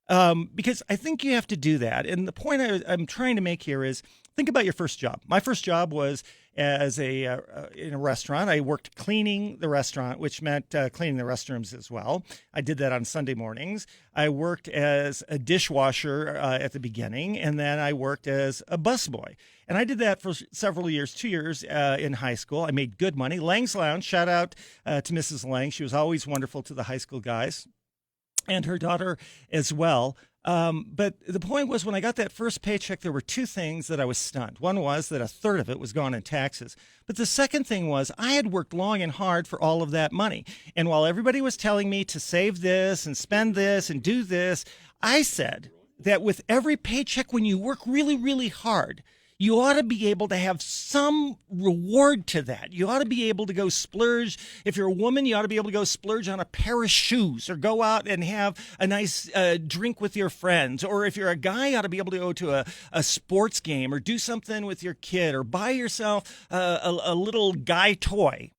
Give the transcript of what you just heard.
because I think you have to do that. And the point I'm trying to make here is think about your first job. My first job was as in a restaurant. I worked cleaning the restaurant, which meant cleaning the restrooms as well. I did that on Sunday mornings. I worked as a dishwasher at the beginning, and then I worked as a busboy. And I did that for several years, 2 years in high school. I made good money. Lange's Lounge, shout out to Mrs. Lange. She was always wonderful to the high school guys and her daughter as well. But the point was, when I got that first paycheck, there were two things that I was stunned. One was that a third of it was gone in taxes. But the second thing was I had worked long and hard for all of that money. And while everybody was telling me to save this and spend this and do this, I said that with every paycheck, when you work really, really hard, you ought to be able to have some reward to that. You ought to be able to go splurge. If you're a woman, you ought to be able to go splurge on a pair of shoes or go out and have a nice drink with your friends. Or if you're a guy, you ought to be able to go to a sports game or do something with your kid or buy yourself a little guy toy.